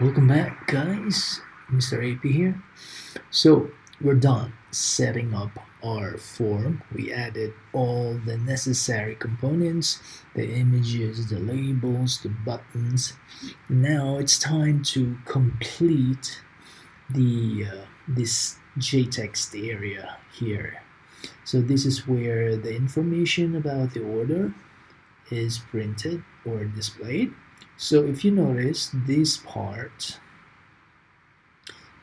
Welcome back, guys. Mr. AP here. So, we're done setting up our form. We added all the necessary components, the images, the labels, the buttons. Now it's time to complete the this JText area here. So this is where the information about the order is printed or displayed. So if you notice, this part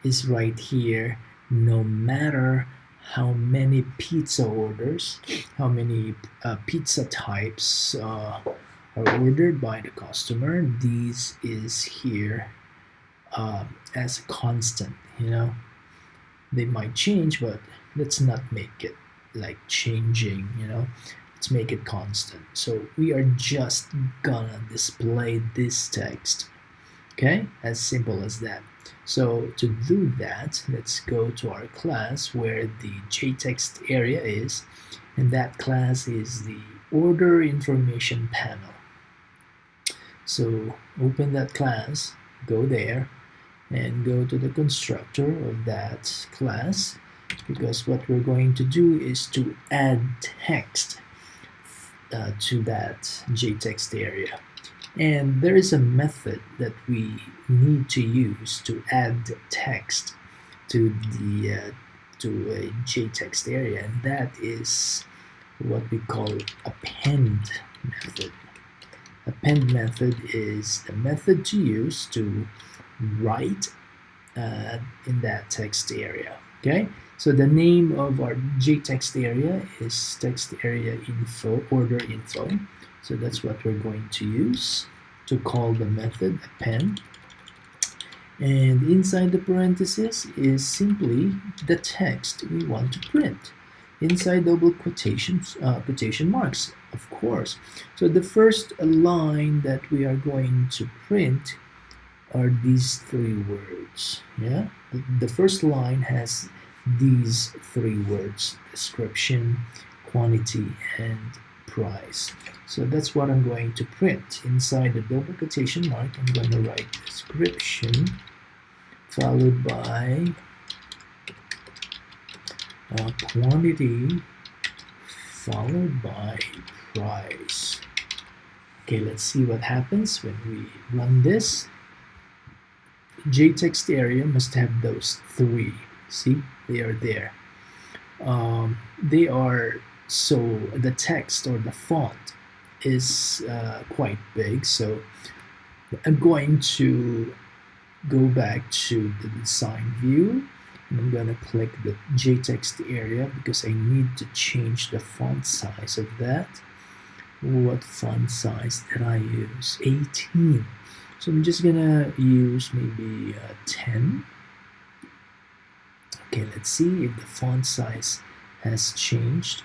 is right here. No matter how many pizza orders, how many pizza types are ordered by the customer, this is here as a constant. They might change, but let's not make it like changing. Let's make it constant. So we are just gonna display this text. Okay, as simple as that. So to do that, let's go to our class where the JTextArea is, and that class is the order information panel. So open that class, go there, and go to the constructor of that class, because what we're going to do is to add text to that JTextArea. And there is a method that we need to use to add text to the to a JTextArea, and that is what we call append method. Append method is the method to use to write in that text area. Okay, so the name of our JTextArea is text area info, order info. So that's what we're going to use to call the method append. And inside the parenthesis is simply the text we want to print. Inside double quotation marks, of course. So the first line that we are going to print are these three words. Yeah, the first line has these three words: description, quantity, and price. So that's what I'm going to print. Inside the double quotation mark, I'm going to write description followed by quantity followed by price. Okay, let's see what happens when we run this. JTextArea must have those three. See, they are there. They are, so the text or the font is quite big, so I'm going to go back to the design view, and I'm going to click the JTextArea because I need to change the font size of that. What font size did I use? 18. So I'm just gonna use maybe 10. Okay, let's see if the font size has changed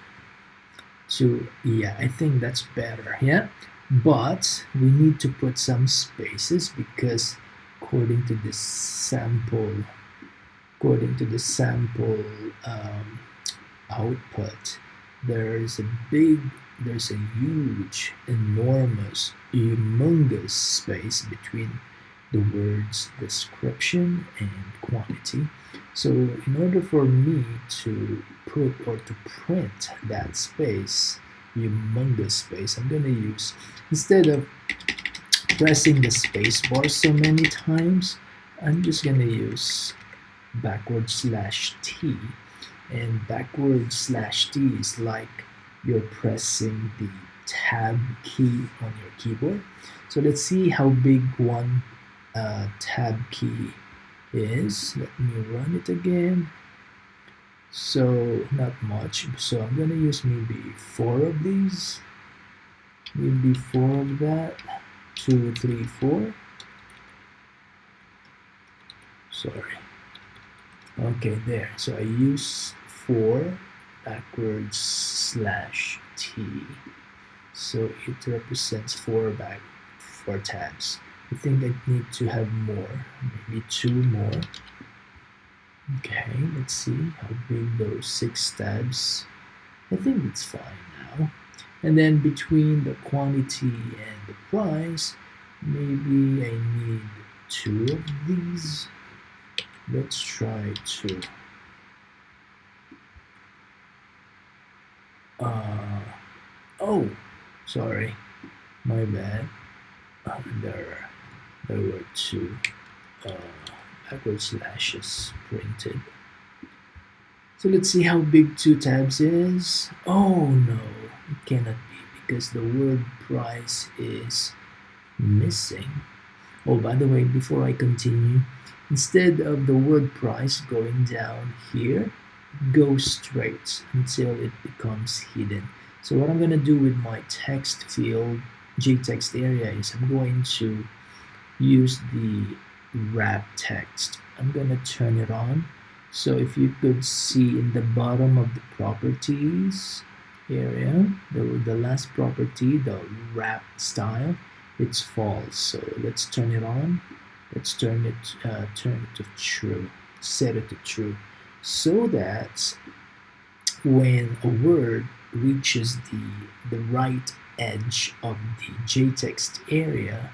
to, yeah, I think that's better. Yeah, but we need to put some spaces because according to the sample output, there's a huge, enormous, humongous space between the words description and quantity. So in order for me to put or to print that space, humongous space, I'm going to use, instead of pressing the space bar so many times, I'm just going to use /T, and /T is like you're pressing the tab key on your keyboard. So let's see how big one tab key is. Let me run it again. So not much, so I'm gonna use maybe 4 of these, maybe 4 of that, 2, 3, 4. Sorry. Okay, there. So I use 4 /T. So it represents 4 tabs. I think I need to have more, maybe 2 more. Okay, let's see how big those 6 tabs. I think it's fine now. And then between the quantity and the price, maybe I need two of these. Let's try to oh, sorry, my bad. There were two backward slashes printed. So let's see how big two tabs is. Oh no, it cannot be because the word price is missing. Oh, by the way, before I continue, instead of the word price going down here, go straight until it becomes hidden. So what I'm going to do with my text field JTextArea is I'm going to use the wrap text. I'm going to turn it on. So if you could see in the bottom of the properties area, the last property, the wrap style, it's false. So let's turn it on. Let's turn it to true. Set it to true, so that when a word reaches the right edge of the JTextArea,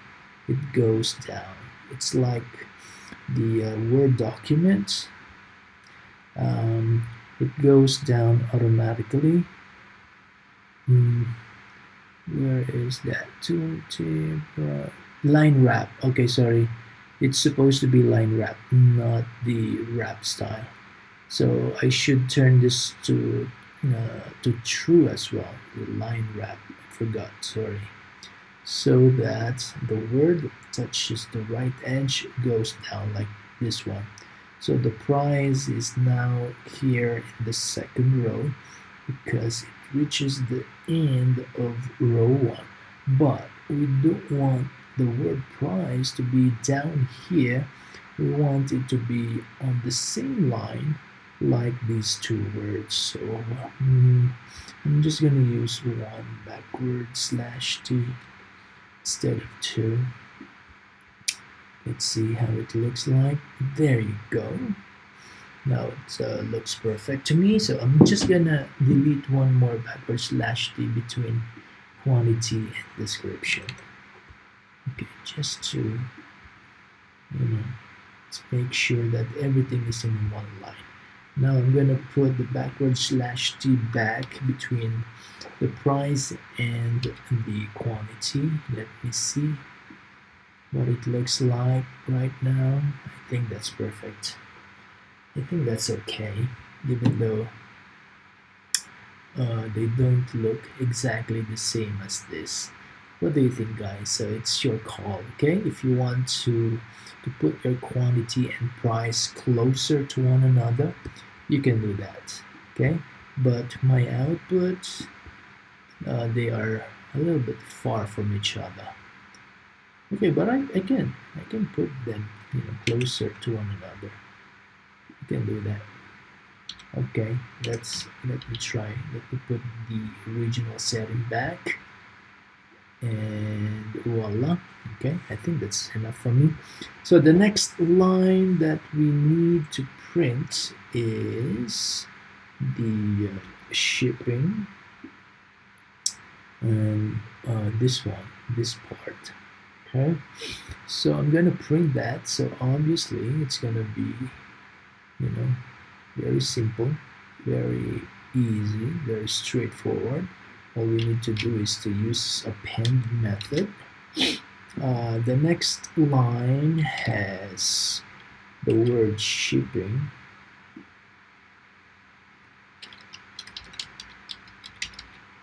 it goes down. It's like the Word document. It goes down automatically. Where is that? Line wrap. Okay, sorry. It's supposed to be line wrap, not the wrap style. So I should turn this to true as well. The line wrap. I forgot. Sorry. So that the word that touches the right edge goes down like this one. So the price is now here in the second row because it reaches the end of row 1. But we don't want the word price to be down here. We want it to be on the same line like these two words. So I'm just going to use one backward slash T instead of two. Let's see how it looks like. There you go. Now it looks perfect to me. So I'm just gonna delete one more backward slash T between quantity and description. Okay, just to to make sure that everything is in one line. Now I'm gonna put the backward slash T back between the price and the quantity. Let me see what it looks like right now. I think that's perfect. I think that's okay, even though they don't look exactly the same as this. What do you think, guys? So it's your call, okay? If you want to put your quantity and price closer to one another, you can do that, okay? But my output, they are a little bit far from each other. Okay, but I can put them closer to one another. You can do that. Okay, let me try. Let me put the original setting back, and voila. Okay, I think that's enough for me. So the next line that we need to print is the shipping, and this part. Okay, so I'm gonna print that. So obviously it's gonna be very simple, very easy, very straightforward. All we need to do is to use append method. The next line has the word shipping.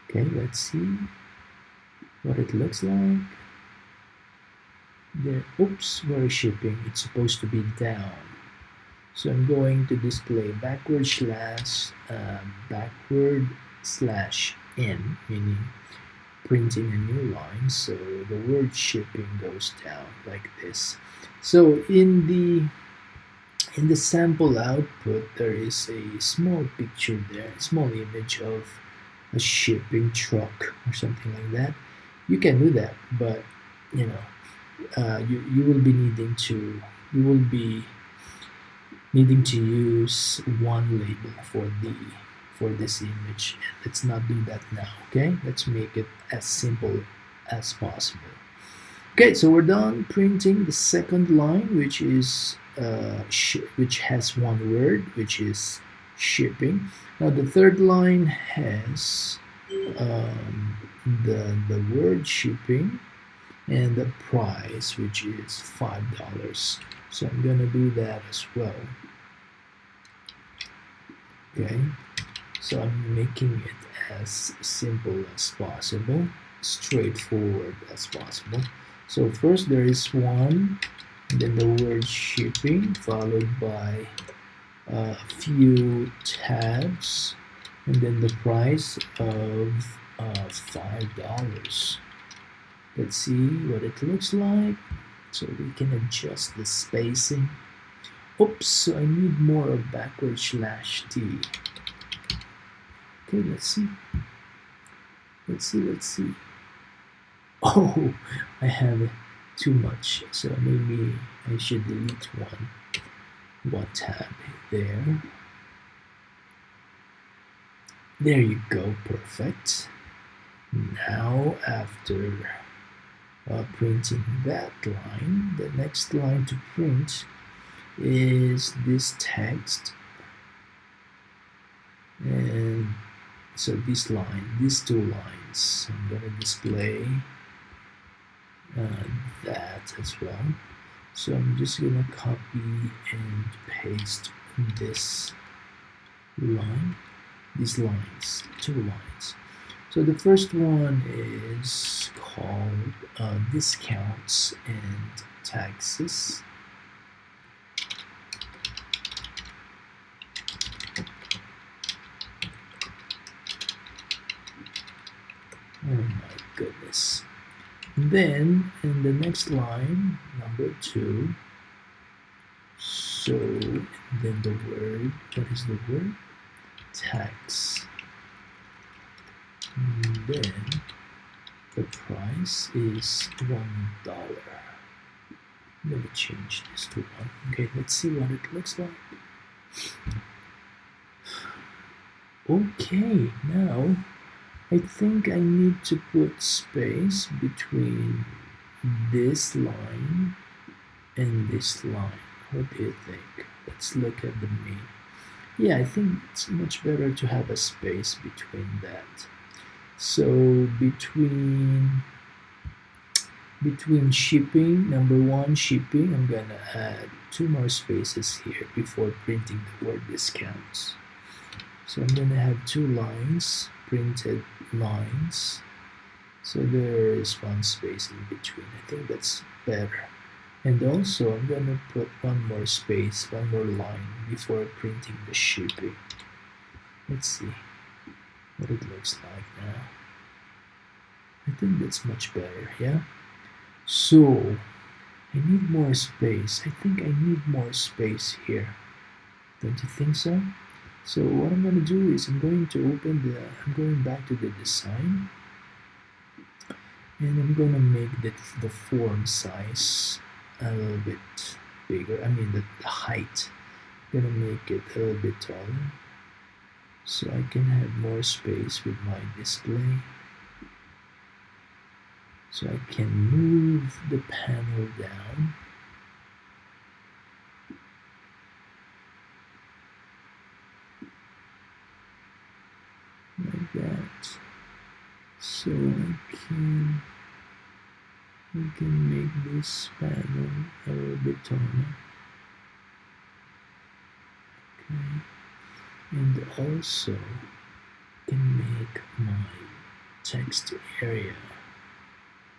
Okay, let's see what it looks like. There, oops, where is shipping? It's supposed to be down. So I'm going to display backward slash n, meaning printing a new line. So the word shipping goes down like this. So in the sample output, there is a small picture there, a small image of a shipping truck or something like that. You can do that, but you will be needing to use one label for this image. Let's not do that now. Okay, let's make it as simple as possible. Okay, so we're done printing the second line, which is which has one word, which is shipping. Now the third line has the word shipping and the price, which is $5. So I'm gonna do that as well. Okay, so I'm making it as simple as possible, straightforward as possible. So first there is one, then the word shipping, followed by a few tabs, and then the price of $5. Let's see what it looks like. So we can adjust the spacing. Oops, so I need more of /T. Okay, let's see. Let's see. Oh, I have too much, so maybe I should delete one tab there. There you go, perfect. Now after printing that line, the next line to print is this text, and so this line, these two lines, I'm going to display that as well. So I'm just going to copy and paste this line, these lines, two lines. So the first one is called discounts and taxes. Oh my goodness. Then in the next line, number 2, so then the word, what is the word? Tax. And then the price is $1. I'm going to change this to 1. Okay, let's see what it looks like. Okay, now I think I need to put space between this line and this line. What do you think? Let's look at the main. Yeah, I think it's much better to have a space between that. So between shipping, number 1 shipping, I'm gonna add 2 more spaces here before printing the word discounts. So I'm gonna have 2 lines, printed lines. So there is 1 space in between. I think that's better. And also I'm gonna put 1 more space, 1 more line before printing the shipping. Let's see what it looks like now. I think that's much better, yeah? So I need more space. I think I need more space here. Don't you think so? So what I'm going to do is I'm going back to the design, and I'm going to make the form size a little bit bigger. I mean the height. I'm going to make it a little bit taller so I can have more space with my display. So I can move the panel down. Like that. So I can make this panel a little bit taller. Okay. And also can make my text area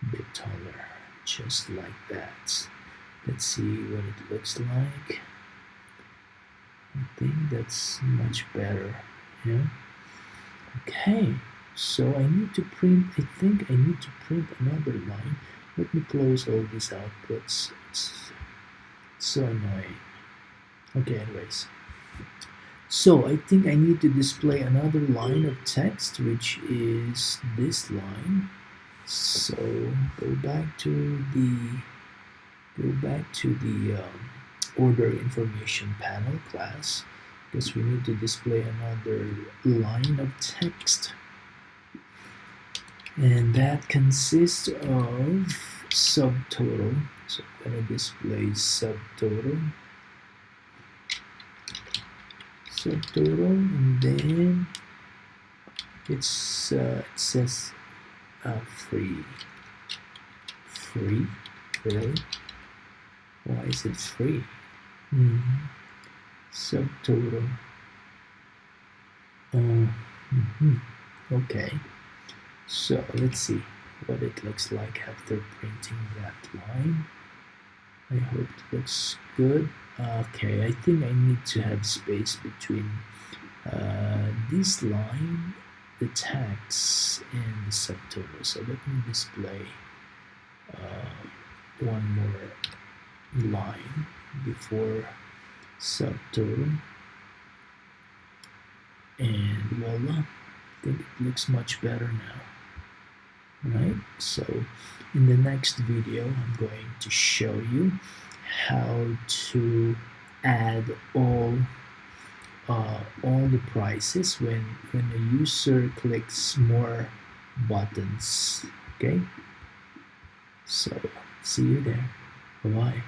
a bit taller, just like that. Let's see what it looks like. I think that's much better. Yeah. Okay, so I need to print, I think I need to print another line. Let me close all these outputs. It's so annoying. Okay, anyways. So I think I need to display another line of text, which is this line. So go back to the order information panel class, because we need to display another line of text, and that consists of subtotal. So I'm going to display subtotal, and then it says free. Really? Why is it free? Subtotal. Okay, so let's see what it looks like after printing that line. I hope it looks good. Okay, I think I need to have space between this line, the text, and the subtotal. So let me display one more line before subtotal, and voila, I think it looks much better now. Right, so in the next video I'm going to show you how to add all the prices when a user clicks more buttons. Okay, so see you there. Bye bye.